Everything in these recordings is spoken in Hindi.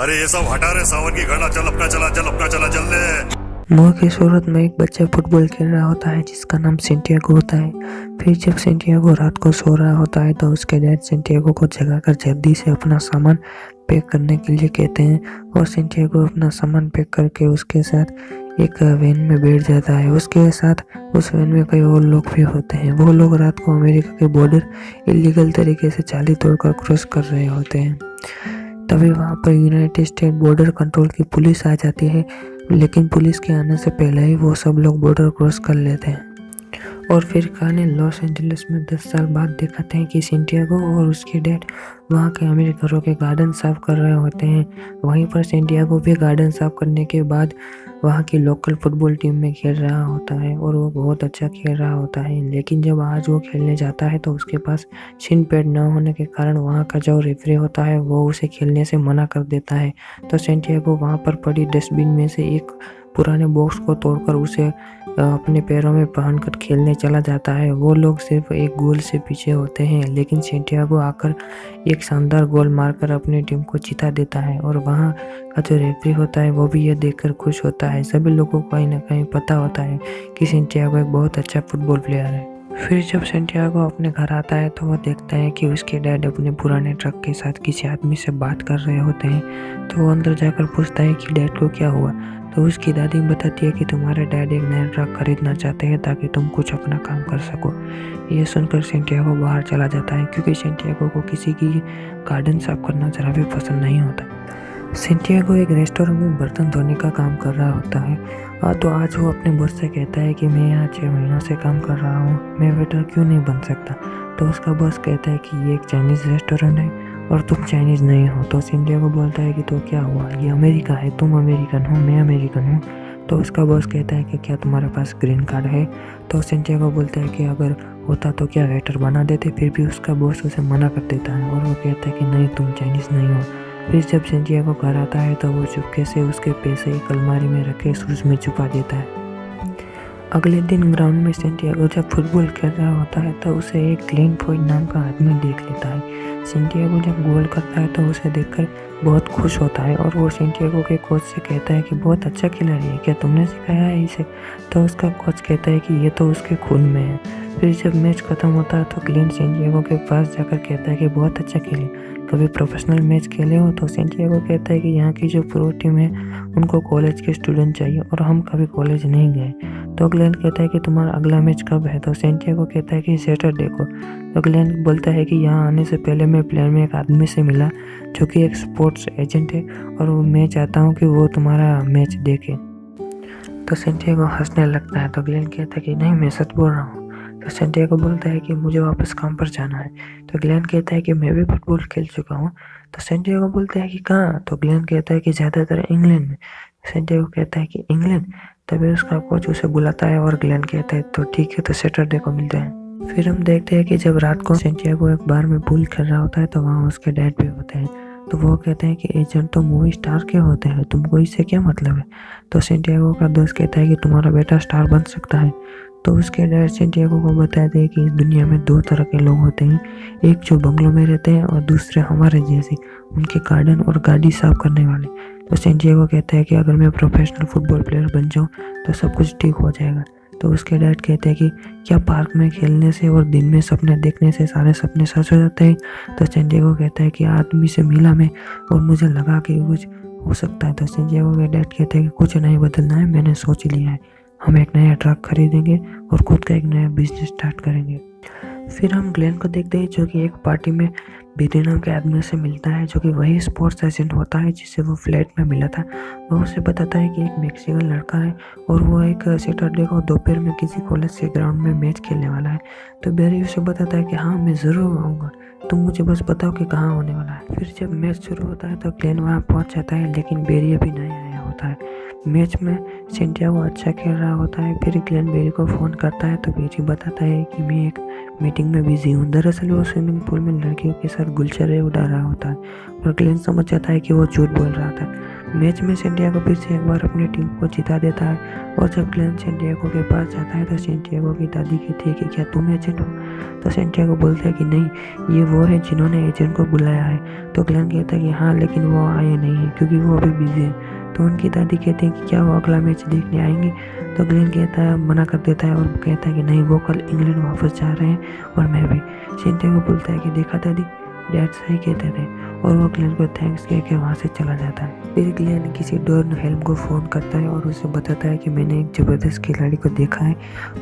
अरे ये सब हटा रे सावन की घड़ा, चल अपना चला, चल अपना चला, चल ले। मोर की सूरत में एक बच्चा फुटबॉल खेल रहा होता है जिसका नाम सेंटियागो होता है। फिर जब सेंटियागो रात को सो रहा होता है तो उसके डैड सेंटियागो को जगाकर जल्दी से अपना सामान पैक करने के लिए कहते हैं और सेंटियागो अपना सामान पैक करके उसके साथ एक वैन में बैठ जाता है। उसके साथ उस वैन में कई और लोग भी होते हैं। वो लोग रात को अमेरिका के बॉर्डर इलीगल तरीके से चाली तोड़कर क्रॉस कर रहे होते हैं। तभी वहाँ पर यूनाइटेड स्टेट बॉर्डर कंट्रोल की पुलिस आ जाती है, लेकिन पुलिस के आने से पहले ही वो सब लोग बॉर्डर क्रॉस कर लेते हैं। और फिर कहानी लॉस एंजलिस में 10 साल बाद दिखाते हैं कि सेंटियागो और उसके डैड वहाँ के अमीर घरों के गार्डन साफ कर रहे होते हैं। वहीं पर सेंटियागो भी गार्डन साफ करने के बाद वहाँ की लोकल फुटबॉल टीम में खेल रहा होता है और वो बहुत अच्छा खेल रहा होता है। लेकिन जब आज वो खेलने जाता है तो उसके पास शिन पैड न होने के कारण वहाँ का जो रेफरी होता है वो उसे खेलने से मना कर देता है। तो सेंटियागो वहाँ पर पड़ी डस्टबिन में से एक पुराने बॉक्स को तोड़कर उसे अपने पैरों में पहनकर खेलने चला जाता है। वो लोग सिर्फ एक गोल से पीछे होते हैं, लेकिन सेंटियागो आकर एक शानदार गोल मारकर अपनी टीम को जिता देता है और वहाँ का जो रेफरी होता है वो भी ये देखकर खुश होता है। सभी लोगों को कहीं ना कहीं पता होता है कि सेंटियागो एक बहुत अच्छा फुटबॉल प्लेयर है। फिर जब सेंटियागो अपने घर आता है तो वो देखता है कि उसके डैड अपने पुराने ट्रक के साथ किसी आदमी से बात कर रहे होते हैं। तो वो अंदर जाकर पूछता है कि डैड को क्या हुआ। तो उसकी दादी बताती है कि तुम्हारे डैड एक नया ट्रक खरीदना चाहते हैं ताकि तुम कुछ अपना काम कर सको। ये सुनकर सेंटियागो बाहर चला जाता है क्योंकि सेंटियागो को किसी की गार्डन साफ करना जरा भी पसंद नहीं होता। सेंटियागो एक रेस्टोरेंट में बर्तन धोने का काम कर रहा होता है। तो आज वो अपने बॉस से कहता है कि मैं यहाँ 6 महीनों से काम कर रहा हूँ, मैं वेटर क्यों नहीं बन सकता। तो उसका बॉस कहता है कि ये एक चाइनीज़ रेस्टोरेंट है और तुम चाइनीज़ नहीं हो। तो सेंटियागो बोलता है कि तो क्या हुआ, ये अमेरिका है, तुम अमेरिकन हो, मैं अमेरिकन हूँ। तो उसका बॉस कहता है कि क्या तुम्हारे पास ग्रीन कार्ड है। तो सेंटियागो बोलता है कि अगर होता तो क्या वेटर बना देते। फिर भी उसका बॉस उसे मना कर देता है और वो कहता है कि नहीं, तुम चाइनीज़ नहीं हो। फिर जब सेंटियागो घर आता है तो वो चुपके से उसके पैसे एक अलमारी में रखे शूज़ में छुपा देता है। अगले दिन ग्राउंड में सेंटियागो जब फुटबॉल खेल रहा होता है तो उसे एक ग्लेन फॉयड नाम का आदमी देख लेता है। सेंटियागो जब गोल करता है तो उसे देखकर बहुत खुश होता है और वो सेंटियागो के कोच से कहता है कि बहुत अच्छा खिलाड़ी है, क्या तुमने सिखाया है इसे। तो उसका कोच कहता है कि ये तो उसके खून में है। फिर जब मैच खत्म होता है तो ग्लेन सेंटियागो के पास जाकर कहता है कि बहुत अच्छा खेले, कभी प्रोफेशनल मैच खेले हो। तो सेंटियागो कहता है कि यहाँ की जो प्रो टीम है उनको कॉलेज के स्टूडेंट चाहिए और हम कभी कॉलेज नहीं गए। तो ग्लेन कहता है कि तुम्हारा अगला मैच कब है। तो सेंटियागो कहता है कि सैटरडे को। तो ग्लेन बोलता है कि यहाँ आने से पहले मैं प्लेन में एक आदमी से मिला जो कि एक स्पोर्ट्स एजेंट है और मैं चाहता हूँ कि वो तुम्हारा मैच देखे। तो सेंटियागो हंसने लगता है। तो ग्लेन कहता है कि नहीं, मैं सच बोल रहा हूँ। तो सेंटियागो बोलता है कि मुझे वापस काम पर जाना है। तो ग्लेन कहता है कि मैं भी फुटबॉल खेल चुका हूँ। तो सेंटियागो बोलता है कि कहाँ। तो ग्लेन कहता है कि ज़्यादातर इंग्लैंड में। सेंटियागो कहता है कि इंग्लैंड। तभी उसका कोच उसे बुलाता है और ग्लेन कहता है तो ठीक है, तो सैटरडे को मिलते हैं। फिर हम देखते हैं कि जब रात को सेंटियागो एक बार में पूल खेल रहा होता है तो वहाँ उसके डैड भी होते हैं। तो वो कहते हैं कि एजेंट तो मूवी स्टार के होते हैं, तुमको इससे क्या मतलब है। तो सेंटियागो का दोस्त कहता है कि तुम्हारा बेटा स्टार बन सकता है। तो उसके डैड सेंटियागो को बताते हैं कि इस दुनिया में 2 तरह के लोग होते हैं, एक जो बंगलों में रहते हैं और दूसरे हमारे जैसे उनके गार्डन और गाड़ी साफ करने वाले। तो सेंटियागो कहता है कि अगर मैं प्रोफेशनल फुटबॉल प्लेयर बन जाऊँ तो सब कुछ ठीक हो जाएगा। तो उसके डैड कहते हैं कि क्या पार्क में खेलने से और दिन में सपने देखने से सारे सपने सच हो जाते हैं। तो सेंटियागो कहता है कि आदमी से मिला मैं और मुझे लगा कि कुछ हो सकता है। तो सेंटियागो के डैड कहते हैं कि कुछ नहीं बदलना है, मैंने सोच लिया है, हम एक नया ट्रक खरीदेंगे और खुद का एक नया बिजनेस स्टार्ट करेंगे। फिर हम ग्लेन को देखते हैं जो कि एक पार्टी में बीडी नाम के आदमी से मिलता है जो कि वही स्पोर्ट्स एजेंट होता है जिससे वो फ्लैट में मिला था। वो उसे बताता है कि एक मैक्सिकन लड़का है और वो एक सैटरडे को दोपहर में किसी कॉलेज के ग्राउंड में मैच खेलने वाला है। तो बेरी उसे बताता है कि हाँ, मैं ज़रूर आऊँगा, तुम मुझे बस बताओ कि कहाँ होने वाला है। फिर जब मैच शुरू होता है तो ग्लेन वहाँ पहुँच जाता है, लेकिन बेरी अभी नहीं आया होता है। मैच में सेंटियागो अच्छा खेल रहा होता है। फिर ग्लेन बेरी को फ़ोन करता है तो बेरी बताता है कि मैं एक मीटिंग में बिजी हूँ। दरअसल वो स्विमिंग पूल में लड़कियों के साथ गुलछरे उड़ा रहा होता है और ग्लेन समझ जाता है कि वो झूठ बोल रहा था। मैच में सेंटियागो फिर से एक बार अपनी टीम को जिता देता है और जब ग्लेन सेंटियागो के पास जाता है तो सेंटियागो की दादी कहती है कि क्या तुम एजेंट हो। तो सेंटियागो बोलता है कि नहीं, ये वो है जिन्होंने एजेंट को बुलाया है। तो ग्लेन कहता है कि हाँ, लेकिन वो आए नहीं है क्योंकि वो अभी बिजी है। तो उनकी दादी कहते हैं कि क्या वो अगला मैच देखने आएंगे। तो ग्लेन कहता है, मना कर देता है और कहता है कि नहीं, वो कल इंग्लैंड वापस जा रहे हैं और मैं भी। सेंटियागो बोलता है कि देखा दादी, डैड सही कहते थे, और वो ग्लेन को थैंक्स कह के वहाँ से चला जाता है। फिर ग्लेन किसी डोर्नहेल्म को फ़ोन करता है और उसे बताता है कि मैंने एक ज़बरदस्त खिलाड़ी को देखा है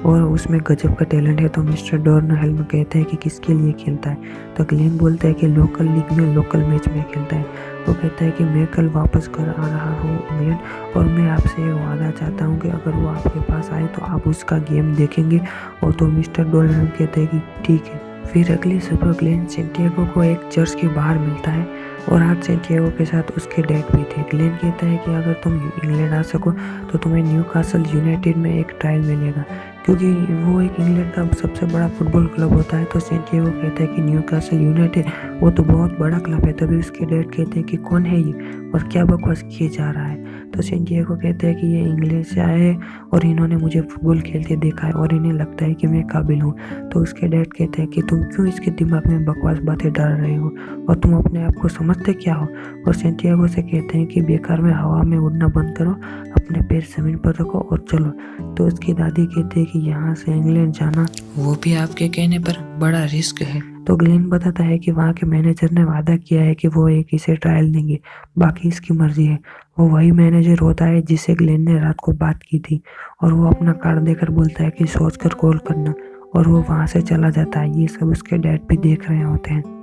और उसमें गजब का टैलेंट है। तो मिस्टर डोर्नहेल्म कहते हैं कि किसके लिए खेलता है। तो ग्लेन बोलता है कि लोकल लीग में, लोकल मैच में खेलता है। वो कहता है कि मैं कल वापस घर आ रहा हूँ इंग्लैंड और मैं आपसे एक वादा चाहता हूँ कि अगर वो आपके पास आए तो आप उसका गेम देखेंगे। और तो मिस्टर डोर्नहेल्म कहते हैं कि ठीक है। फिर अगली सुबह ग्लेन सेंटियागो को एक चर्च के बाहर मिलता है और आज सेंटियागो के साथ उसके डैड भी थे। ग्लेन कहता है कि अगर तुम इंग्लैंड आ सको तो तुम्हें न्यूकासल यूनाइटेड में एक ट्रायल मिलेगा, क्योंकि वो एक इंग्लैंड का सबसे बड़ा फुटबॉल क्लब होता है। तो सेंटियागो कहता है कि न्यूकासल यूनाइटेड वो तो बहुत बड़ा क्लब है। तभी उसके डैड कहते हैं कि कौन है ये और क्या बकवास किए जा रहा है। तो सेंटियागो कहते हैं कि ये इंग्लैंड से आए हैं और इन्होंने मुझे फुटबॉल खेलते देखा है और इन्हें लगता है कि मैं काबिल हूँ। तो उसके डैड कहते हैं कि तुम क्यों इसके दिमाग में बकवास बातें डाल रहे हो और तुम अपने आप को समझते क्या हो। और सेंटियागो से कहते हैं कि बेकार में हवा में उड़ना बंद करो, अपने पैर जमीन पर रखो और चलो। तो उसकी दादी कहते हैं कि यहाँ से इंग्लैंड जाना, वो भी आपके कहने पर, बड़ा रिस्क है। तो ग्लेन बताता है कि वहाँ के मैनेजर ने वादा किया है कि वो एक इसे ट्रायल देंगे, बाकी इसकी मर्जी है। वो वही मैनेजर होता है जिससे ग्लेन ने रात को बात की थी और वो अपना कार्ड देकर बोलता है कि सोच कर कॉल करना, और वो वहाँ से चला जाता है। ये सब उसके डैड भी देख रहे होते हैं।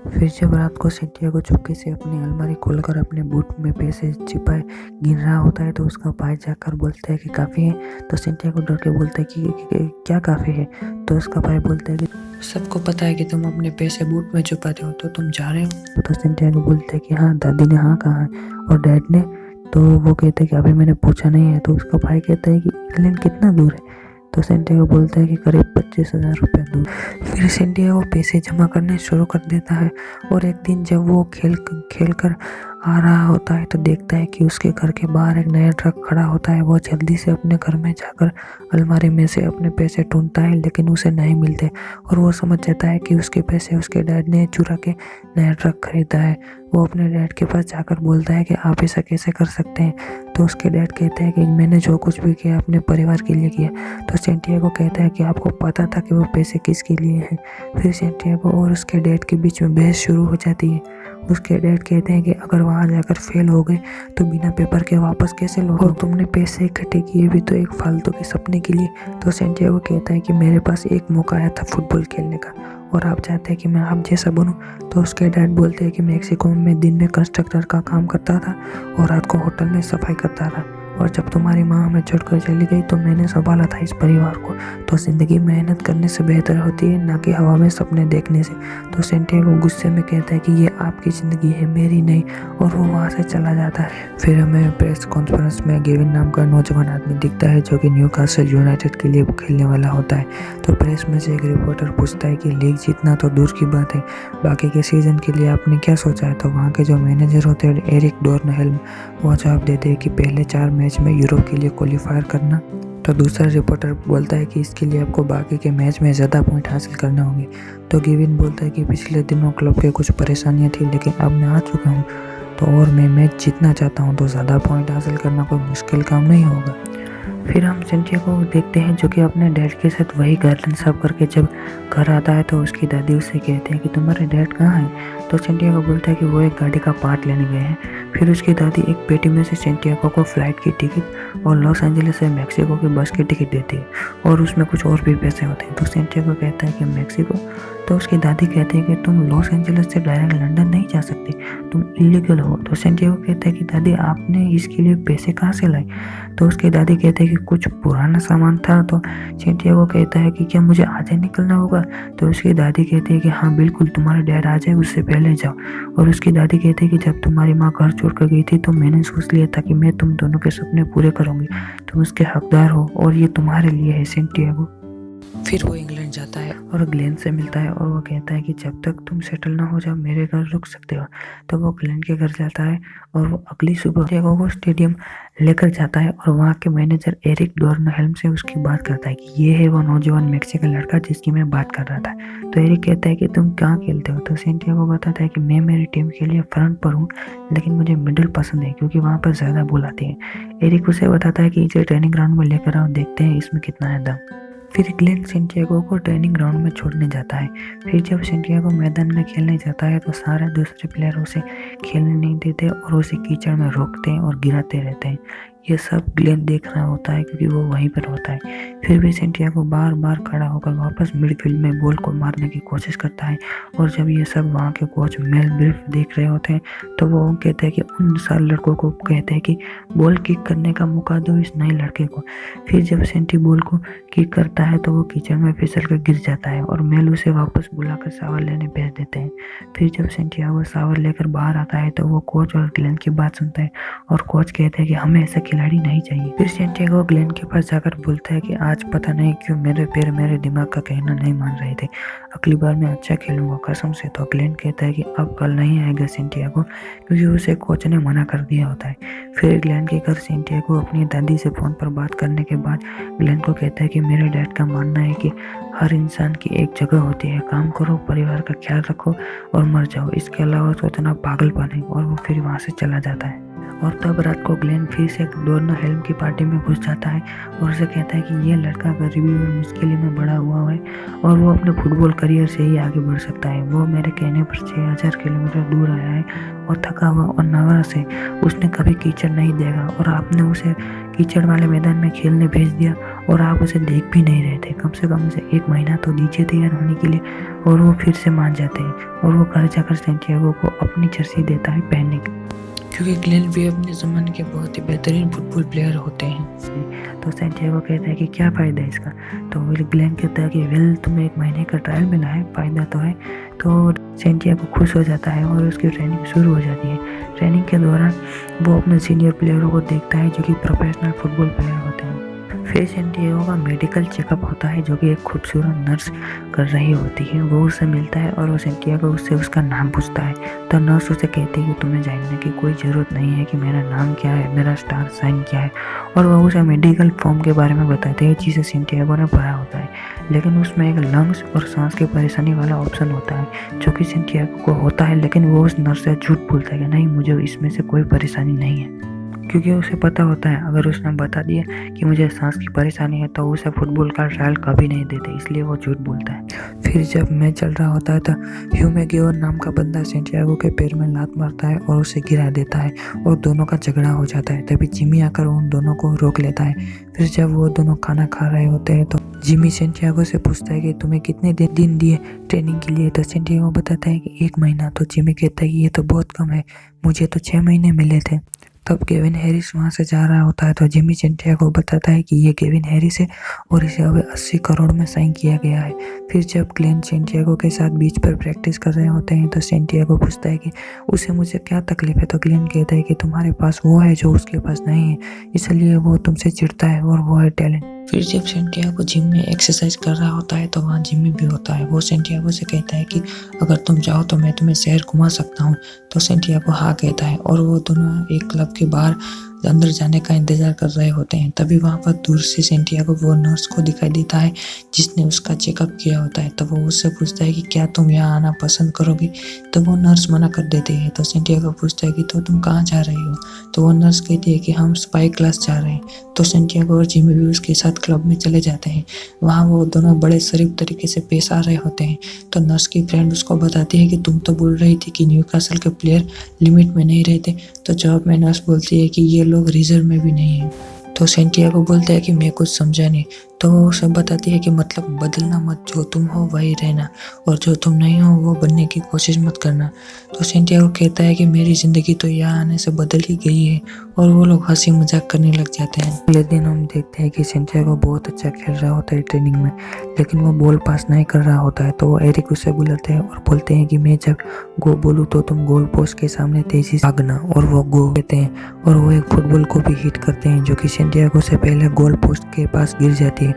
फिर जब रात को सेंटियागो चुपके से अपनी अलमारी खोलकर अपने बूट में पैसे छिपाए गिन रहा होता है तो उसका भाई जाकर बोलता है कि काफ़ी है। तो सेंटियागो डर के बोलता है कि क्या काफ़ी है। तो उसका भाई बोलता है कि सबको पता है कि तुम अपने पैसे बूट में छुपाते हो, तो तुम जा रहे हो। तो सेंटियागो बोलता है कि हाँ, दादी ने हाँ कहा है। और डैड ने, तो वो कहते हैं कि अभी मैंने पूछा नहीं है। तो उसका भाई कहता है कि इंग्लैंड कितना दूर है। तो सेंटियागो बोलता है कि करीब 25,000 रुपये दूर। फिर सेंटियागो पैसे जमा करने शुरू कर देता है और एक दिन जब वो खेल कर आ रहा होता है तो देखता है कि उसके घर के बाहर एक नया ट्रक खड़ा होता है। वो जल्दी से अपने घर में जाकर अलमारी में से अपने पैसे ढूंढता है लेकिन उसे नहीं मिलते और वो समझ जाता है कि उसके पैसे उसके डैड ने चुरा के नया ट्रक खरीदा है। वो अपने डैड के पास जाकर बोलता है कि आप ऐसा कैसे कर सकते हैं। तो उसके डैड कहते हैं कि मैंने जो कुछ भी किया अपने परिवार के लिए किया। तो सेंटियागो कहता है कि आपको पता था कि वो पैसे किसके लिए हैं। फिर सेंटियागो और उसके डैड के बीच में बहस शुरू हो जाती है। उसके डैड कहते हैं कि अगर वहाँ जाकर फेल हो गए तो बिना पेपर के वापस कैसे लौटो, और तुमने पैसे इकट्ठे किए भी तो एक फालतू के सपने के लिए। तो सेंटियागो कहता है कि मेरे पास एक मौका आया था फुटबॉल खेलने का और आप चाहते हैं कि मैं आप जैसा बनूं। तो उसके डैड बोलते हैं कि मेक्सिको में दिन में कंस्ट्रक्टर का काम करता था और रात को होटल में सफाई करता था, और जब तुम्हारी माँ हमें छोड़कर चली गई तो मैंने संभाला था इस परिवार को। तो ज़िंदगी मेहनत करने से बेहतर होती है, ना कि हवा में सपने देखने से। तो सेंटियागो गुस्से में कहता है कि ये आपकी ज़िंदगी है, मेरी नहीं, और वो वहाँ से चला जाता है। फिर हमें प्रेस कॉन्फ्रेंस में गेविन नाम का नौजवान आदमी दिखता है जो कि न्यूकासल यूनाइटेड के लिए खेलने वाला होता है। तो प्रेस में से एक रिपोर्टर पूछता है कि लीग जीतना तो दूर की बात है, बाकी के सीज़न के लिए आपने क्या सोचा है। तो वहाँ के जो मैनेजर होते हैं एरिक डोर्नहेल्म, वो जवाब देते हैं कि पहले 4 मैच में यूरोप के लिए क्वालिफायर करना। तो दूसरा रिपोर्टर बोलता है कि इसके लिए आपको बाकी के मैच में ज़्यादा पॉइंट हासिल करने होंगे। तो गेविन बोलता है कि पिछले दिनों क्लब के कुछ परेशानियां थी लेकिन अब मैं आ चुका हूं, तो और मैं मैच जीतना चाहता हूं, तो ज़्यादा पॉइंट हासिल करना कोई मुश्किल काम नहीं होगा। फिर हम सेंटियागो को देखते हैं जो कि अपने डैड के साथ वही गार्डन साफ करके जब घर आता है तो उसकी दादी उससे कहते हैं कि तुम्हारे डैड कहाँ हैं। तो सेंटियागो बोलता है कि वो एक गाड़ी का पार्ट लेने गए हैं। फिर उसकी दादी एक पेटी में से सेंटियागो को फ्लाइट की टिकट और लॉस एंजलिस से मैक्सिको की बस की टिकट देती है और उसमें कुछ और भी पैसे होते हैं। तो सेंटियागो कहता है कि मैक्सिको। तो उसकी दादी कहती है कि तुम लॉस एंजलिस से डायरेक्ट लंदन नहीं जा सकते, तुम इलीगल हो। तो सेंटियागो कहता है कि दादी आपने इसके लिए पैसे कहाँ से लाए। तो उसकी दादी कहते हैं कि कुछ पुराना सामान था। तो सेंटियागो कहता है कि क्या मुझे आज ही निकलना होगा। तो उसकी दादी कहती है कि हाँ बिल्कुल, तुम्हारे डैड आ जाए उससे पहले जाओ। और उसकी दादी कहती है कि जब तुम्हारी माँ घर छोड़कर गई थी तो मैंने सोच लिया था कि मैं तुम दोनों के सपने पूरे करूँगी, तुम उसके हकदार हो और ये तुम्हारे लिए है सेंटियागो। फिर वो इंग्लैंड जाता है और ग्लेन से मिलता है और वो कहता है कि जब तक तुम सेटल ना हो जाओ मेरे घर रुक सकते हो। तो वो ग्लेन के घर जाता है और वो अगली सुबह डिएगो को स्टेडियम लेकर जाता है और वहाँ के मैनेजर एरिक डोर्नहेल्म से उसकी बात करता है कि ये है वो नौजवान मैक्सिकन लड़का जिसकी मैं बात कर रहा था। तो एरिक कहता है कि तुम कहाँ खेलते हो। तो सेंटियागो बताता है कि मैं मेरी टीम के लिए फ्रंट पर हूँ, लेकिन मुझे मिडिल पसंद है क्योंकि वहाँ पर ज़्यादा बॉल आती है। एरिक उसे बताता है कि इसे ट्रेनिंग ग्राउंड में लेकर आओ, देखते हैं इसमें कितना है दम। फिर ग्लेन सेंटियागो को ट्रेनिंग ग्राउंड में छोड़ने जाता है। फिर जब सेंटियागो मैदान में खेलने जाता है तो सारे दूसरे प्लेयर उसे खेलने नहीं देते और उसे कीचड़ में रोकते हैं और गिराते रहते हैं। ये सब ग्लेन देख रहा होता है क्योंकि वो वहीं पर होता है। फिर भी सेंटियागो बार बार खड़ा होकर वापस मिडफील्ड में बॉल को मारने की कोशिश करता है और जब ये सब वहाँ के कोच मेल ब्रीफ देख रहे होते हैं तो वो कहते हैं कि उन सारे लड़कों को कहते हैं कि बॉल किक करने का मौका दो इस नए लड़के को। फिर जब सेंटी बॉल को किक करता है तो वो कीचड़ में फिसल कर गिर जाता है और मेल उसे वापस बुलाकर शावर लेने भेज देते हैं। फिर जब सेंटियागो शावर लेकर बाहर आता है तो वो कोच और ग्लेन की बात सुनता है और कोच कहते हैं कि हमें ऐसा खिलाड़ी नहीं चाहिए। फिर सेंटियागो ग्लेन के पास जाकर बोलता है कि आज पता नहीं क्यों मेरे पैर मेरे दिमाग का कहना नहीं मान रहे थे, अगली बार मैं अच्छा खेलूंगा कसम से। तो ग्लेन कहता है कि अब कल नहीं आएगा सेंटियागो क्योंकि उसे कोच ने मना कर दिया होता है। फिर ग्लेन के घर सेंटियागो अपनी दादी से फोन पर बात करने के बाद ग्लेन को कहता है कि मेरे डैड का मानना है कि हर इंसान की एक जगह होती है, काम करो, परिवार का ख्याल रखो और मर जाओ, इसके अलावा सोचना पागलपन है। और वो फिर वहाँ से चला जाता है। और तब रात को ग्लेन फिर से डोर्नहेल्म की पार्टी में घुस जाता है और उसे कहता है कि ये लड़का गरीबी और मुश्किल में बड़ा हुआ है और वो अपने फुटबॉल करियर से ही आगे बढ़ सकता है। वो मेरे कहने पर 6000 किलोमीटर दूर आया है और थका हुआ और नर्वस है, उसने कभी कीचड़ नहीं देखा और आपने उसे कीचड़ वाले मैदान में खेलने भेज दिया और आप उसे देख भी नहीं रहे थे। कम से कम उसे 1 महीना तो दीजिए तैयार होने के लिए। और वो फिर से मान जाते हैं और वो घर जाकर सेंटियागो को अपनी जर्सी देता है पहनने की, क्योंकि ग्लेन भी अपने ज़माने के बहुत ही बेहतरीन फुटबॉल प्लेयर होते हैं। तो सेंटियागो कहता है कि क्या फ़ायदा है इसका। तो ग्लेन कहता है कि वेल तुम्हें 1 महीने का ट्रायल मिला है, फ़ायदा तो है। तो सेंटियागो खुश हो जाता है और उसकी ट्रेनिंग शुरू हो जाती है। ट्रेनिंग के दौरान वो अपने सीनियर प्लेयरों को देखता है जो कि प्रोफेशनल फुटबॉल प्लेयर होते हैं। फिर सेंटियागो का मेडिकल चेकअप होता है जो कि एक खूबसूरत नर्स कर रही होती है। वो उससे मिलता है और वो सेंटियागो उससे उसका नाम पूछता है। तो नर्स उसे कहती है कि तुम्हें जानने की कोई ज़रूरत नहीं है कि मेरा नाम क्या है, मेरा स्टार साइन क्या है। और वो उसे मेडिकल फॉर्म के बारे में बताते हैं जिसे सेंटियागो ने पढ़ा होता है, लेकिन उसमें एक लंग्स और सांस की परेशानी वाला ऑप्शन होता है जो कि सेंटियागो को होता है, लेकिन वो उस नर्स से झूठ बोलता है कि नहीं मुझे इसमें से कोई परेशानी नहीं है, क्योंकि उसे पता होता है अगर उसने बता दिया कि मुझे सांस की परेशानी है तो उसे फुटबॉल का ट्रायल कभी नहीं देते, इसलिए वो झूठ बोलता है। फिर जब मैच चल रहा होता है तो ह्यू मैगुइर नाम का बंदा सेंटियागो के पैर में लात मारता है और उसे गिरा देता है और दोनों का झगड़ा हो जाता है। तभी जिमी आकर उन दोनों को रोक लेता है। फिर जब वो दोनों खाना खा रहे होते हैं तो जिमी सेंटियागो से पूछता है कि तुम्हें कितने दिन दिए ट्रेनिंग के लिए। तो सेंटियागो बताता है कि 1 महीना। तो जिमी कहता है कि ये तो बहुत कम है, मुझे तो 6 महीने मिले थे। तब केविन हैरिस वहाँ से जा रहा होता है तो जिमी सेंटियागो बताता है कि ये केविन हैरिस है और इसे अब 80 करोड़ में साइन किया गया है। फिर जब ग्लेन सेंटियागो के साथ बीच पर प्रैक्टिस कर रहे होते हैं तो सेंटियागो पूछता है कि उसे मुझे क्या तकलीफ है। तो ग्लेन कहता है कि तुम्हारे पास वो है जो उसके पास नहीं है, इसलिए वो तुमसे चिढ़ता है और वो है टैलेंट। फिर जब सेंटियागो जिम में एक्सरसाइज कर रहा होता है तो वहाँ जिमी भी होता है। वो सेंटियागो से कहता है कि अगर तुम चाहो तो मैं तुम्हें शहर घुमा सकता हूँ। तो सेंटियागो हाँ कहता है और वो दोनों एक क्लब के बाहर अंदर जाने का इंतजार कर रहे होते हैं। तभी वहाँ पर दूर से सेंटियागो वो नर्स को दिखाई देता है जिसने उसका चेकअप किया होता है। तो वो उससे पूछता है कि क्या तुम यहाँ आना पसंद करोगी। तो वो नर्स मना कर देती है। तो सेंटियागो पूछता है कि तो तुम कहाँ जा रही हो। तो वो नर्स कहती है कि हम स्पाई क्लास जा रहे हैं। तो सेंटियागो और जिमी भी उसके साथ क्लब में चले जाते हैं। वहाँ वो दोनों बड़े शरीफ तरीके से पेश आ रहे होते हैं। तो नर्स की फ्रेंड उसको बताती है कि तुम तो बोल रही थी कि न्यूकासल के प्लेयर लिमिट में नहीं रहते। तो जवाब में नर्स बोलती है कि ये लोग रिजर्व में भी नहीं है। तो सेंटियागो बोलता है कि मैं कुछ समझा नहीं। तो वो सब बताती है कि मतलब बदलना मत, जो तुम हो वही रहना और जो तुम नहीं हो वो बनने की कोशिश मत करना। तो सेंटियागो कहता है कि मेरी ज़िंदगी तो यहाँ आने से बदल ही गई है और वो लोग हंसी मजाक करने लग जाते हैं। अगले दिन हम देखते हैं कि सेंटियागो बहुत अच्छा खेल रहा होता है ट्रेनिंग में, लेकिन वो बॉल पास नहीं कर रहा होता है। तो वो एरिक उसे बुलाते हैं और बोलते हैं कि मैं जब गो बोलूँ तो तुम गोल पोस्ट के सामने तेजी से भागना, और वो गो कहते हैं और वो एक फुटबॉल को भी हिट करते हैं जो कि सेंटियागो से पहले गोल पोस्ट के पास गिर जाती है।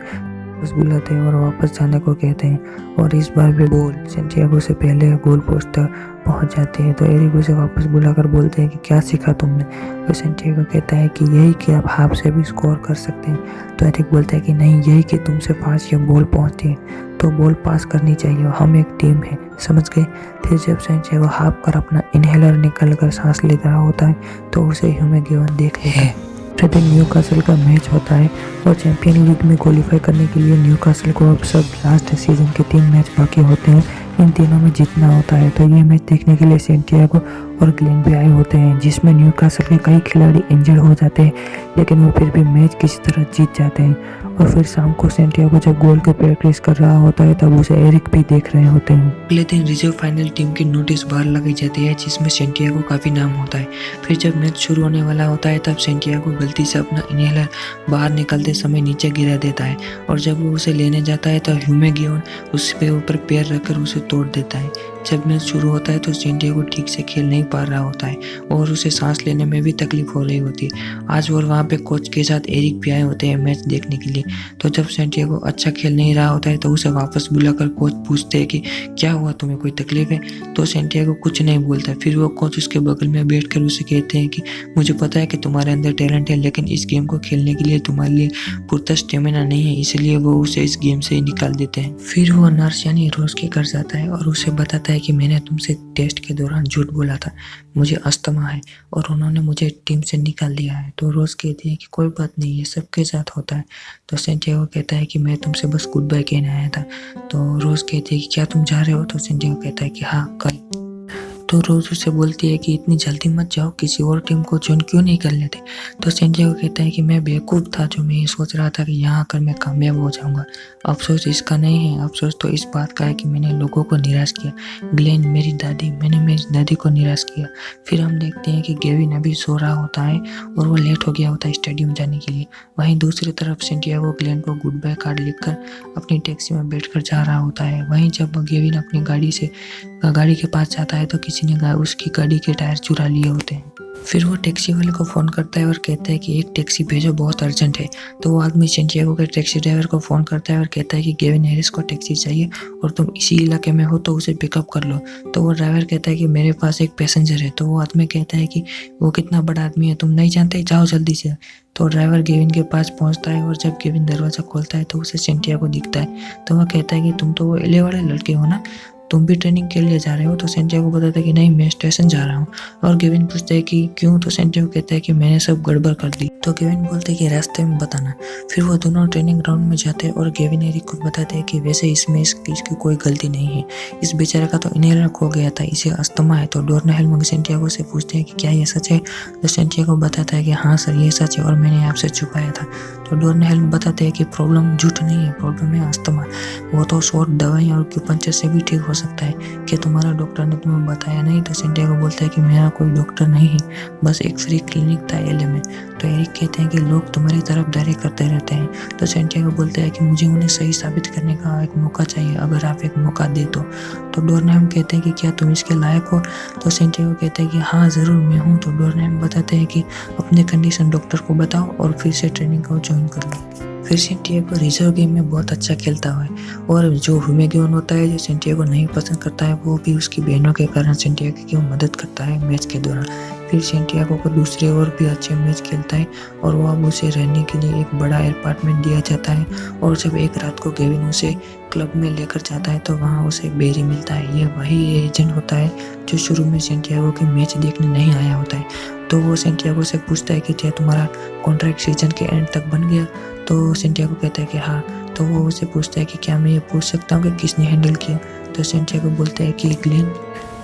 वापस बुलाते हैं और वापस जाने को कहते हैं और इस बार भी बॉल सेंटियागो से पहले गोल पोस्ट तक पहुंच जाती है। तो एरिक उसे वापस बुलाकर बोलते हैं कि क्या सीखा तुमने। तो सेंटियागो कहता है कि यही कि आप हाफ से भी स्कोर कर सकते हैं। तो एरिक बोलता है कि नहीं, यही कि तुमसे पास ये बॉल पहुंचती है तो बॉल पास करनी चाहिए, हम एक टीम है, समझ गए। फिर जब सेंटियागो हाफ कर अपना इनहेलर निकल कर सांस ले रहा होता है तो उसे ह्यूमेगिवन देख लेता है। फिर न्यूकासल का मैच होता है और चैंपियन लीग में क्वालिफाई करने के लिए न्यूकासल को अब सब लास्ट सीजन के 3 मैच बाकी होते हैं, इन तीनों में जीतना होता है। तो ये मैच देखने के लिए सेंटियागो और ग्लेन भी आए होते हैं, जिसमें न्यूकासल के कई खिलाड़ी इंजर्ड हो जाते हैं लेकिन वो फिर भी मैच किसी तरह जीत जाते हैं। और फिर शाम को सेंटियागो जब गोल की प्रैक्टिस कर रहा होता है तब उसे एरिक भी देख रहे होते हैं। अगले दिन रिजर्व फाइनल टीम की नोटिस बाहर लगाई जाती है जिसमें सेंटियागो का भी नाम होता है। फिर जब मैच शुरू होने वाला होता है तब सेंटियागो गलती से अपना इनहेलर बाहर निकलते समय नीचे गिरा देता है और जब वो उसे लेने जाता है तो ह्यूमेगिवन उस पे ऊपर पैर रखकर उसे तोड़ देता है। जब मैच शुरू होता है तो सेंटियागो ठीक से खेल नहीं पा रहा होता है और उसे सांस लेने में भी तकलीफ हो रही होती है। आज और वहाँ पे कोच के साथ एरिक भी आए होते हैं मैच देखने के लिए। तो जब सेंटियागो अच्छा खेल नहीं रहा होता है तो उसे वापस बुलाकर कोच पूछते हैं कि क्या हुआ, तुम्हें कोई तकलीफ है। तो सेंटियागो कुछ नहीं बोलता। फिर वो कोच उसके बगल में बैठकर उसे कहते हैं कि मुझे पता है कि तुम्हारे अंदर टैलेंट है लेकिन इस गेम को खेलने के लिए तुम्हारे लिए पूरा स्टेमिना नहीं है, इसलिए वो उसे इस गेम से ही निकाल देते हैं। फिर वो नर्स यानी रोज के घर जाता है और उसे बताता है कि मैंने तुमसे टेस्ट के दौरान झूठ बोला था, मुझे अस्थमा है और उन्होंने मुझे टीम से निकाल दिया है। तो रोज कहती है कि कोई बात नहीं, ये सबके साथ होता है। तो सेंटियागो कहता है कि मैं तुमसे बस गुड बाय कहने आया था। तो रोज कहती है कि क्या तुम जा रहे हो। तो सेंटियागो कहता है कि हाँ कल। तो रोज उसे बोलती है कि इतनी जल्दी मत जाओ, किसी और टीम को ज्वाइन क्यों नहीं कर लेते। तो सेंटियागो कहता है कि मैं बेवकूफ़ था जो मैं ये सोच रहा था कि यहाँ आकर मैं कामयाब हो जाऊंगा। अफसोस इसका नहीं है, अफसोस तो इस बात का है कि मैंने लोगों को निराश किया। ग्लेन मैंने मेरी दादी को निराश किया। फिर हम देखते हैं कि गेविन अभी सो रहा होता है और वो लेट हो गया होता है स्टेडियम जाने के लिए। वहीं दूसरी तरफ सेंटियागो ग्लेन को गुड बाय कार्ड लिखकर अपनी टैक्सी में बैठकर जा रहा होता है। वहीं जब गेविन अपनी गाड़ी के पास जाता है तो किसी ने उसकी गाड़ी के टायर चुरा लिए होते हैं। फिर वो टैक्सी वाले को फ़ोन करता है और कहता है कि एक टैक्सी भेजो, बहुत अर्जेंट है। तो वो आदमी सेंटियागो के टैक्सी ड्राइवर को फ़ोन करता है और कहता है कि गेविन हैरिस को टैक्सी चाहिए और तुम इसी इलाके में हो तो उसे पिकअप कर लो। तो वो ड्राइवर कहता है कि मेरे पास एक पैसेंजर है। तो वो आदमी कहता है कि वो कितना बड़ा आदमी है तुम नहीं जानते, जाओ जल्दी से। तो ड्राइवर गेविन के पास पहुंचता है और जब गेविन दरवाज़ा खोलता है तो उसे सेंटियागो दिखता है। तो वह कहता है कि तुम तो वो एले वाले लड़के हो ना, तुम भी ट्रेनिंग के लिए जा रहे हो। तो सेंटियागो बताता है कि नहीं, मैं स्टेशन जा रहा हूँ। और गेविन पूछता है कि क्यों। तो सेंटियागो कहता है कि मैंने सब गड़बड़ कर दी। तो गेविन बोलते हैं कि रास्ते में बताना। फिर वो दोनों ट्रेनिंग ग्राउंड में जाते हैं और गेविन एरिक को बताते हैं कि वैसे इसमें इसकी कोई गलती नहीं है, इस बेचारे का तो इनहेलर खो गया था, इसे अस्थमा है। तो डोर्नहेल सेंटियागो से पूछते हैं कि क्या ये सच है। तो सेंटियागो बताता है कि हाँ सर ये सच है और मैंने आपसे छुपाया था। तो डोर्नहेल बताते हैं कि प्रॉब्लम झूठ नहीं है, प्रॉब्लम है अस्थमा, वो तो शॉर्ट दवाई और एक्यूपंक्चर से भी ठीक हो सकता है। कि तुम्हारा डॉक्टर ने तुम्हें बताया नहीं। तो सेंटियागो बोलता है कि मेरा कोई डॉक्टर नहीं है, बस एक फ्री क्लिनिक था एलए में। तो एरिक कहते हैं कि लोग तुम्हारी तरफदारी करते रहते हैं। तो सेंटियागो बोलता है कि मुझे उन्हें सही साबित करने का एक मौका चाहिए, अगर आप एक मौका दे तो डोर्नहेम कहते हैं कि क्या तुम इसके लायक हो। तो सेंटियागो कहता है कि हाँ ज़रूर मैं हूँ। तो डोर्नहेम बताते हैं कि अपने कंडीशन डॉक्टर को बताओ और फिर से ट्रेनिंग को ज्वाइन कर लो। फिर सेंटियागो रिजर्व गेम में बहुत अच्छा खेलता है और जो ह्यूमेगिवन होता है जो सेंटियागो नहीं पसंद करता है वो भी उसकी बहनों के कारण सेंटियागो की मदद करता है मैच के दौरान। फिर सेंटियागो को दूसरे और भी अच्छे मैच खेलता है और वो अब उसे रहने के लिए एक बड़ा अपार्टमेंट दिया जाता है। और जब एक रात को गेविन उसे क्लब में लेकर जाता है तो वहाँ उसे बेरी मिलता है। ये वही एजेंट होता है जो शुरू में सेंटियागो के मैच देखने नहीं आया होता है। तो वो सेंटियागो से पूछता है कि क्या तुम्हारा कॉन्ट्रैक्ट सीजन के एंड तक बन गया। तो सेंटियागो कहता है कि हाँ। तो वो उसे पूछता है कि क्या मैं ये पूछ सकता हूँ कि किसने हैंडल किया। तो सेंटियागो बोलता है कि ग्लेन।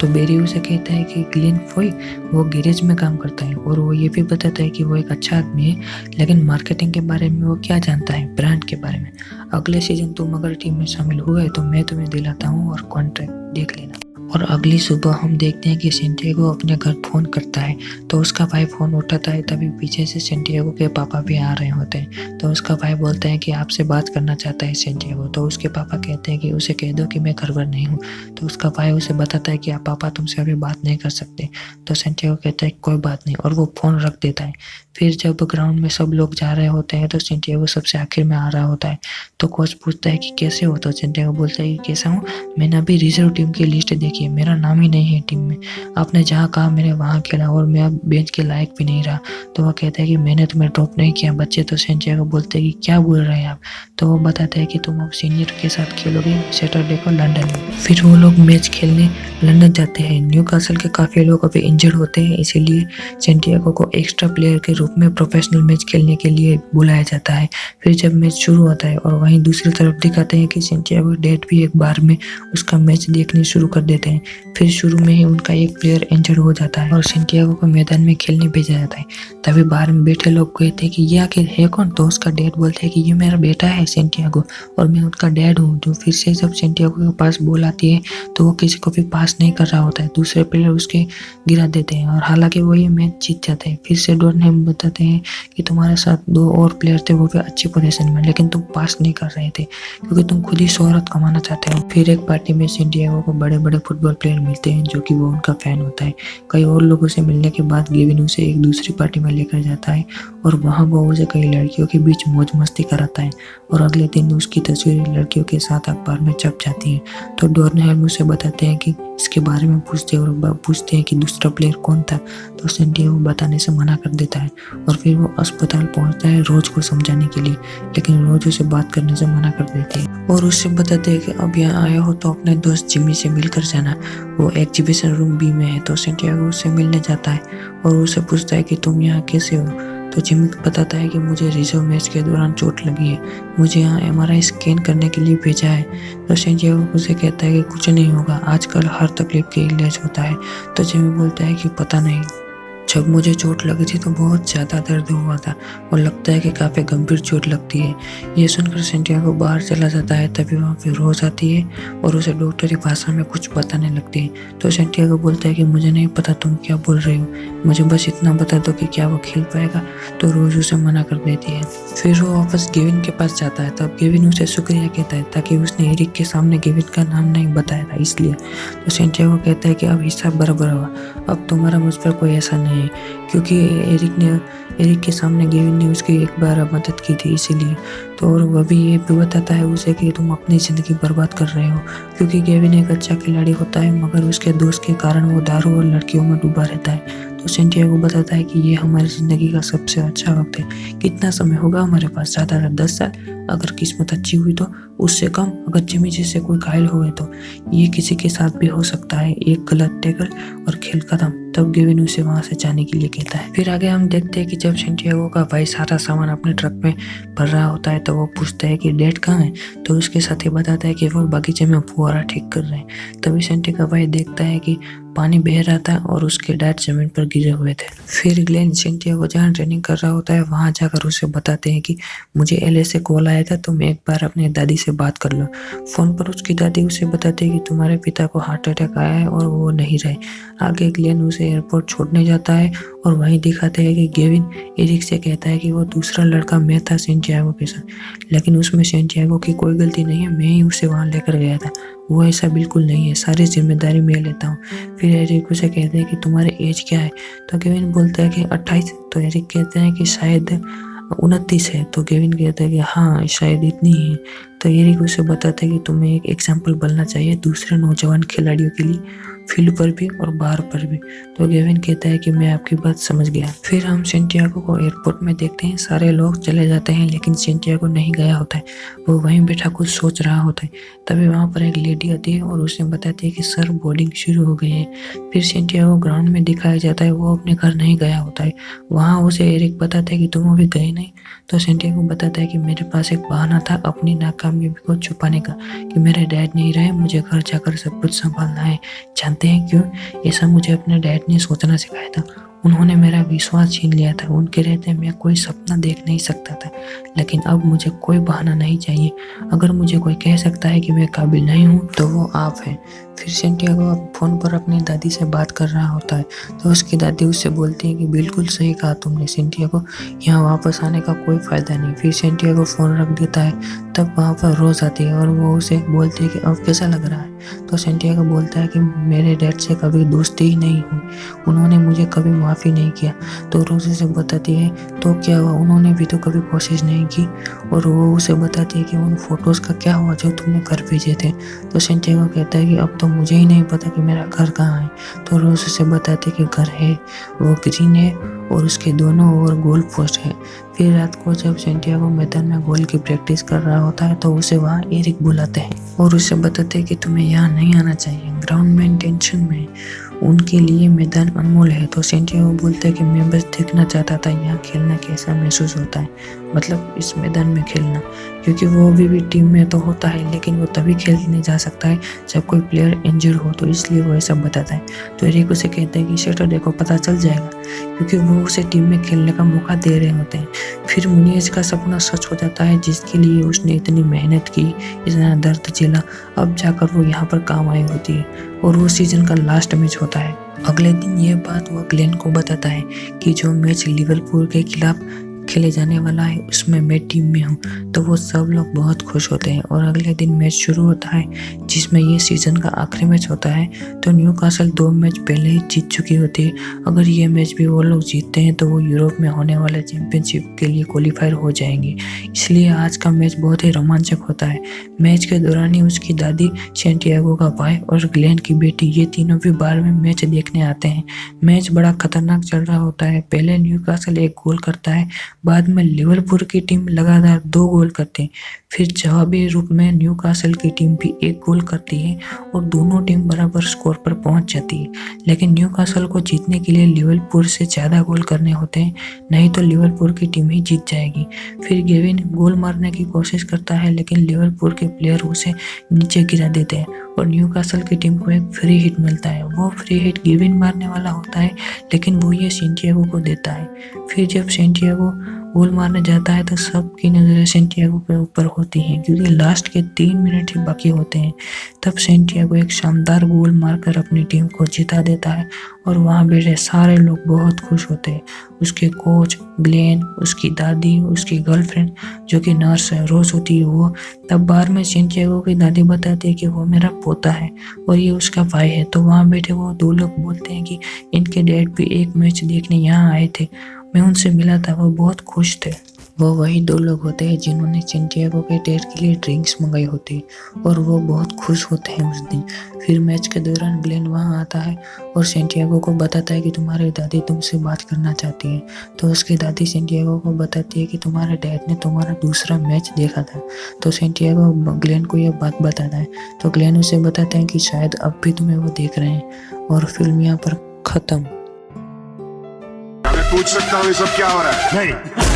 तो बेरी उसे कहता है कि ग्लेन फोई वो गैरेज में काम करता है और वो ये भी बताता है कि वो एक अच्छा आदमी है, लेकिन मार्केटिंग के बारे में वो क्या जानता है, ब्रांड के बारे में। अगले सीजन तुम अगर टीम में शामिल हुए तो मैं तुम्हें दिलाता हूँ और कॉन्ट्रैक्ट देख लेना। और अगली सुबह हम देखते हैं कि सेंटियागो अपने घर फ़ोन करता है, तो उसका भाई फ़ोन उठाता है। तभी पीछे से सेंटियागो के पापा भी आ रहे होते हैं। तो उसका भाई बोलता है कि आपसे बात करना चाहता है सेंटियागो। तो उसके पापा कहते हैं कि उसे कह दो कि मैं घर पर नहीं हूँ। तो उसका भाई उसे बताता है कि आप पापा तुमसे अभी बात नहीं कर सकते। तो सेंटियागो कहता है कोई बात नहीं, और वो फ़ोन रख देता है। फिर जब ग्राउंड में सब लोग जा रहे होते हैं तो सेंटियागो सबसे आखिर में आ रहा होता है। तो कोच पूछता है कि कैसे हो? तो सेंटियागो बोलता है कि कैसा हूँ, मैंने अभी रिजर्व टीम की लिस्ट देखी है, मेरा नाम ही नहीं है टीम में। आपने जहाँ कहा मैंने वहाँ खेला और मैं अब बेंच के लायक भी नहीं रहा। तो वो कहता है कि मैंने तुम्हें ड्रॉप नहीं किया बच्चे। तो सेंटियागो बोलते हैं कि क्या बोल रहे हैं आप? तो वो बताते हैं कि तुम अब सीनियर के साथ खेलोगे सैटरडे को लंदन में। फिर वो लोग मैच खेलने लंदन जाते हैं। न्यूकासल के काफ़ी लोग अभी इंजर्ड होते हैं, इसीलिए सेंटियागो को एक्स्ट्रा प्लेयर के रूप में प्रोफेशनल मैच खेलने के लिए बुलाया जाता है। फिर जब मैच शुरू होता है और वहीं दूसरी तरफ दिखाते हैं कि सेंटियागो डैड भी एक बार में उसका मैच देखने शुरू कर देते हैं। फिर शुरू में ही उनका एक प्लेयर इंजर्ड हो जाता है और सेंटियागो को मैदान में खेलने भेजा जाता है। तभी बाहर में बैठे लोग कहते हैं कि ये आखिर है कौन? तो उसका डैड बोलते हैं कि ये मेरा बेटा है सेंटियागो और मैं उसका डैड हूँ। जो फिर से जब सेंटियागो के पास बॉल आती है तो वो किसी को भी पास नहीं कर रहा होता है, दूसरे प्लेयर उसके गिरा देते हैं और हालांकि वो ये मैच जीत जाते हैं। फिर से डोरनहम बताते हैं कि तुम्हारे साथ 2 और प्लेयर थे, वो भी अच्छी पोजीशन में, लेकिन तुम पास नहीं कर रहे थे क्योंकि तुम खुद ही शोहरत कमाना चाहते हो। फिर एक पार्टी में सेंटियागो को बड़े बड़े फुटबॉल प्लेयर मिलते हैं जो कि वो उनका फैन होता है। कई और लोगों से मिलने के बाद गेविन उसे एक दूसरी पार्टी में लेकर जाता है और वहाँ वो उसे कई लड़कियों के बीच मौज मस्ती कराता है और अगले दिन उसकी तस्वीरें लड़कियों के साथ अखबार में छप जाती हैं। तो डोरनहम उसे बताते हैं कि इसके बारे में पूछते हैं कि दूसरा प्लेयर कौन था। तो सेंटियागो बताने से मना कर देता है और फिर वो अस्पताल पहुंचता है रोज को समझाने के लिए, लेकिन रोज उसे बात करने से मना कर देती है और उससे बताते हैं कि अब यहाँ आए हो तो अपने दोस्त जिमी से मिलकर जाना, वो एग्जीबिशन रूम बी में है। तो सेंटियागो उससे मिलने जाता है और उसे पूछता है कि तुम यहाँ कैसे हो? तो जिमी बताता है कि मुझे रिजर्व मैच के दौरान चोट लगी है, मुझे यहाँ MRI स्कैन करने के लिए भेजा है। तो सेंटियागो उसे कहता है कि कुछ नहीं होगा, आजकल हर तकलीफ के इलाज होता है। तो जिमी बोलता है कि पता नहीं, जब मुझे चोट लगी थी तो बहुत ज़्यादा दर्द हुआ था और लगता है कि काफ़ी गंभीर चोट लगती है। ये सुनकर सेंटियागो बाहर चला जाता है। तभी वहाँ पे रोज आती है और उसे डॉक्टरी भाषा में कुछ बताने लगती है। तो सेंटियागो बोलता है कि मुझे नहीं पता तुम क्या बोल रहे हो, मुझे बस इतना बता दो कि क्या वो खेल पाएगा। तो रोज उसे मना कर देती है। फिर वो वापस गेविन के पास जाता है। तब गेविन उसे शुक्रिया कहता है ताकि उसने एरिक के सामने गेविन का नाम नहीं बताया था इसलिए। तो सेंटियागो कहता है कि अब हिसाब बराबर हुआ, अब तुम्हारा मुझ पर कोई ऐसा नहीं है, क्योंकि एरिक के सामने गेविन ने उसकी एक बार मदद की थी इसीलिए। तो और वह भी ये भी बताता है उसे कि तुम अपनी ज़िंदगी बर्बाद कर रहे हो, क्योंकि गेविन एक अच्छा खिलाड़ी होता है मगर उसके दोस्त के कारण वो दारू और लड़कियों में डूबा रहता है। तो सेंटियागो बताता है कि ये हमारी ज़िंदगी का सबसे अच्छा वक्त है। कितना समय होगा हमारे पास? ज़्यादा 10 साल, अगर किस्मत अच्छी हुई तो उससे कम, अगर जिमी जैसे कोई घायल हो गए तो ये किसी के साथ भी हो सकता है। एक गलत टैकल और खेल खत्म। तब गेविन उसे वहाँ से जाने के लिए कहता है। फिर आगे हम देखते हैं कि जब सेंटियागो का भाई सारा सामान अपने ट्रक में भर रहा होता है तो वो पूछता है कि डैड कहाँ है? तो उसके साथी बताता है कि वो बगीचे में फुहारा ठीक कर रहे हैं। तभी सेंटी का भाई देखता है कि पानी बह रहा था और उसके डैड जमीन पर गिरे हुए थे। फिर ग्लेन सेंटियागो जहाँ ट्रेनिंग कर रहा होता है वहाँ जाकर उसे बताते हैं कि मुझे LA से कॉल आया था, तुम एक बार अपनी दादी से बात कर लो। फोन पर उसकी दादी उसे बताती है कि तुम्हारे पिता को हार्ट अटैक आया है और वो नहीं रहे। आगे ग्लेन उसे एयरपोर्ट छोड़ने जाता है और वहीं दिखाते हैं कि गेविन एरिक से कहता है कि वो दूसरा लड़का मैं था सेंटियागो के साथ, लेकिन उसमें सेंटियागो की कोई गलती नहीं है, मैं ही उसे वहाँ लेकर गया था। वो ऐसा बिल्कुल नहीं है, सारी जिम्मेदारी मैं लेता हूँ। फिर एरिक उसे कहते हैं कि तुम्हारी एज क्या है? तो गेविन बोलता है कि 28। तो एरिक कहते हैं कि शायद 29 है। तो गेविन कहता है कि हाँ शायद इतनी ही है। तो एरिक उसे बताता है कि तुम्हें एक एग्जाम्पल बनना चाहिए दूसरे नौजवान खिलाड़ियों के लिए, फील्ड पर भी और बाहर पर भी। तो गेविन कहता है कि मैं आपकी बात समझ गया। फिर हम सेंटियागो को एयरपोर्ट में देखते हैं। सारे लोग चले जाते हैं लेकिन सेंटियागो नहीं गया होता है, वो वहीं बैठा कुछ सोच रहा होता है। तभी वहाँ पर एक लेडी आती है और उसे बताती है कि सर बोर्डिंग शुरू हो गई है। फिर सेंटियागो ग्राउंड में दिखाया जाता है, वो अपने घर नहीं गया होता है। वहाँ उसे एरिक बताता है कि तुम अभी गए नहीं। तो सेंटियागो बताता है कि मेरे पास एक बहाना था अपनी नाकामयाबी को छुपाने का, कि मेरे डैड नहीं रहे, मुझे घर जाकर सब कुछ संभालना है। जानते हैं क्यों? ऐसा मुझे अपने डैड ने सोचना सिखाया था। उन्होंने मेरा विश्वास छीन लिया था। उनके रहते मैं कोई सपना देख नहीं सकता था, लेकिन अब मुझे कोई बहाना नहीं चाहिए। अगर मुझे कोई कह सकता है कि मैं काबिल नहीं हूँ तो वो आप हैं। फिर सेंटियागो अब फ़ोन पर अपनी दादी से बात कर रहा होता है तो उसकी दादी उससे बोलती है कि बिल्कुल सही कहा तुमने सेंटियागो, यहाँ वापस आने का कोई फ़ायदा नहीं। फिर सेंटियागो फ़ोन रख देता है। तब वहाँ पर रोज़ आती है और वो उसे बोलती है कि अब कैसा लग रहा है। तो सेंटियागो बोलता है कि मेरे डैड से कभी दोस्ती ही नहीं हुई, उन्होंने मुझे कभी माफ़ी नहीं किया। तो रोज़ उसे बताती है तो क्या हुआ, उन्होंने भी तो कभी कोशिश नहीं की। और वो उसे बताती है कि उन फोटोज़ का क्या हुआ जो तुमने घर भेजे थे। तो सेंटियागो कहता है कि अब तो मुझे ही नहीं पता कि मेरा घर कहाँ है। तो रोज़ उसे बताती है कि घर है, वो ग्रीन है और उसके दोनों ओर गोल पोस्ट है। फिर रात को जब सेंटियागो मैदान में गोल की प्रैक्टिस कर रहा होता है तो उसे वहाँ एरिक बुलाते हैं और उसे बताते हैं कि तुम्हें यहाँ नहीं आना चाहिए, ग्राउंड में टेंशन में, उनके लिए मैदान अनमोल है। तो सेंटियागो बोलता है कि मैं बस देखना चाहता था यहाँ खेलना कैसा महसूस होता है, मतलब इस मैदान में खेलना, क्योंकि वो अभी भी टीम में तो होता है लेकिन वो तभी खेलने जा सकता है जब कोई प्लेयर इंजर्ड हो, तो इसलिए वो ऐसा बताता है। तो एरिक उसे कहता है कि सैटरडे को पता चल जाएगा, क्योंकि वो उसे टीम में खेलने का मौका दे रहे होते हैं। फिर मुनीज का सपना सच हो जाता है, जिसके लिए उसने इतनी मेहनत की, इतना दर्द झेला, अब जाकर वो यहाँ पर काम आई होती है और वो सीजन का लास्ट मैच होता है। अगले दिन ये बात वो ग्लेन को बताता है कि जो मैच लिवरपूल के खिलाफ खेले जाने वाला है उसमें मैं टीम में हूँ। तो वो सब लोग बहुत खुश होते हैं और अगले दिन मैच शुरू होता है जिसमें ये सीज़न का आखिरी मैच होता है। तो न्यूकासल 2 मैच पहले ही जीत चुकी होती है। अगर ये मैच भी वो लोग जीतते हैं तो वो यूरोप में होने वाले चैंपियनशिप के लिए क्वालिफायर हो जाएंगे। इसलिए आज का मैच बहुत ही रोमांचक होता है। मैच के दौरान ही उसकी दादी, सेंटियागो का भाई और ग्लेन की बेटी, ये तीनों भी बार में मैच देखने आते हैं। मैच बड़ा खतरनाक चल रहा होता है। पहले न्यूकासल 1 गोल करता है, बाद में लिवरपूल की टीम लगातार 2 गोल करती है। फिर जवाबी रूप में न्यूकासल की टीम भी 1 गोल करती है और दोनों टीम बराबर स्कोर पर पहुंच जाती है। लेकिन न्यूकासल को जीतने के लिए लिवरपूल से ज़्यादा गोल करने होते हैं, नहीं तो लिवरपूल की टीम ही जीत जाएगी। फिर गेविन गोल मारने की कोशिश करता है लेकिन लिवरपूल के प्लेयर उसे नीचे गिरा देते हैं और न्यूकासल की टीम को एक फ्री हिट मिलता है। वो फ्री हिट गेविन मारने वाला होता है लेकिन वो ये सेंटियागो को देता है। फिर जब सेंटियागो गोल मारने जाता है तो सबकी नज़रें सेंटियागो के ऊपर होती हैं, क्योंकि लास्ट के 3 मिनट ही बाकी होते हैं। तब सेंटियागो एक शानदार गोल मारकर अपनी टीम को जिता देता है और वहाँ बैठे सारे लोग बहुत खुश होते हैं। उसके कोच, ग्लेन, उसकी दादी, उसकी गर्लफ्रेंड जो कि नर्स है, रोज होती है वो। तब बार में सेंटियागो की दादी बताती है कि वो मेरा पोता है और ये उसका भाई है। तो वहाँ बैठे वो 2 लोग बोलते हैं कि इनके डैड भी एक मैच देखने यहाँ आए थे, मैं उनसे मिला था, वो बहुत खुश थे। वो वही 2 लोग होते हैं जिन्होंने सेंटियागो के डैड के लिए ड्रिंक्स मंगाई होती है और वो बहुत खुश होते हैं उस दिन। फिर मैच के दौरान ग्लेन वहाँ आता है और सेंटियागो को बताता है कि तुम्हारी दादी तुमसे बात करना चाहती है। तो उसकी दादी सेंटियागो को बताती है कि तुम्हारे डैड ने तुम्हारा दूसरा मैच देखा था। तो सेंटियागो ग्लेन को यह बात बताता है। तो ग्लेन उसे बताते हैं कि शायद अब भी तुम्हें वो देख रहे हैं और फिल्म यहाँ पर खत्म। मैं पूछ सकता हूँ ये सब क्या हो रहा है? नहीं,